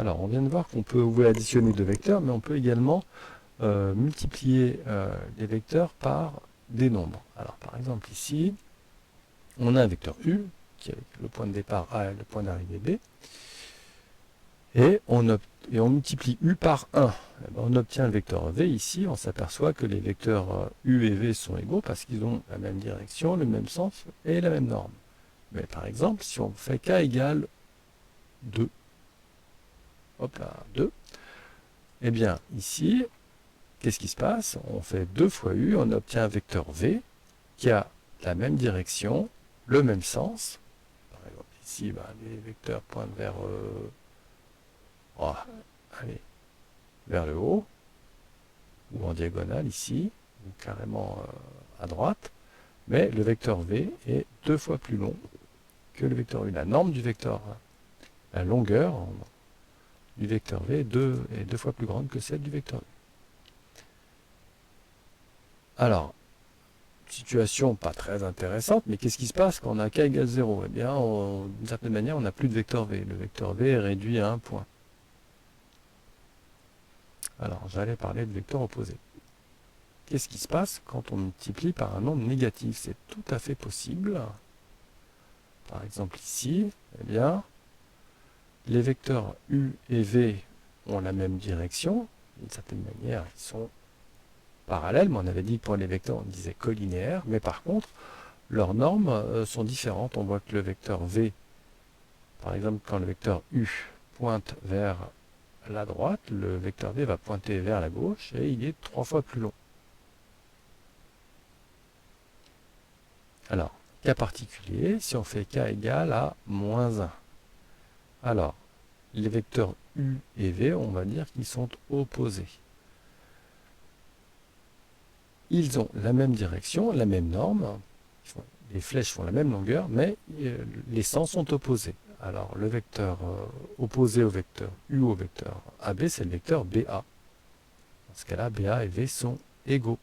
Alors, on vient de voir qu'on peut additionner deux vecteurs, mais on peut également multiplier les vecteurs par des nombres. Alors, par exemple, ici, on a un vecteur U, qui est le point de départ A et le point d'arrivée B, et on multiplie U par 1. Eh ben, on obtient le vecteur V ici, on s'aperçoit que les vecteurs U et V sont égaux parce qu'ils ont la même direction, le même sens et la même norme. Mais par exemple, si on fait K égale 2, hop là, 2, eh bien ici, qu'est-ce qui se passe? On fait 2 fois U, on obtient un vecteur V qui a la même direction, le même sens. Par exemple ici, ben, les vecteurs pointent vers, allez, vers le haut, ou en diagonale ici, ou carrément à droite, mais le vecteur V est 2 fois plus long que le vecteur U. La norme du vecteur, la longueur du vecteur V est 2 fois plus grande que celle du vecteur U. Alors, situation pas très intéressante, mais qu'est-ce qui se passe quand on a K égale 0? Eh bien, d'une certaine manière, on n'a plus de vecteur V. Le vecteur V est réduit à un point. Alors, j'allais parler de vecteur opposé. Qu'est-ce qui se passe quand on multiplie par un nombre négatif? C'est tout à fait possible. Par exemple ici, eh bien, les vecteurs U et V ont la même direction. D'une certaine manière, ils sont parallèles, mais on avait dit que pour les vecteurs, on disait collinéaires. Mais par contre, leurs normes sont différentes. On voit que le vecteur V, par exemple, quand le vecteur U pointe vers la droite, le vecteur V va pointer vers la gauche et il est 3 fois plus long. Alors, cas particulier, si on fait K égale à moins 1. Alors, les vecteurs U et V, on va dire qu'ils sont opposés. Ils ont la même direction, la même norme, les flèches font la même longueur, mais les sens sont opposés. Alors, le vecteur opposé au vecteur U au vecteur AB, c'est le vecteur BA. Dans ce cas-là, BA et V sont égaux.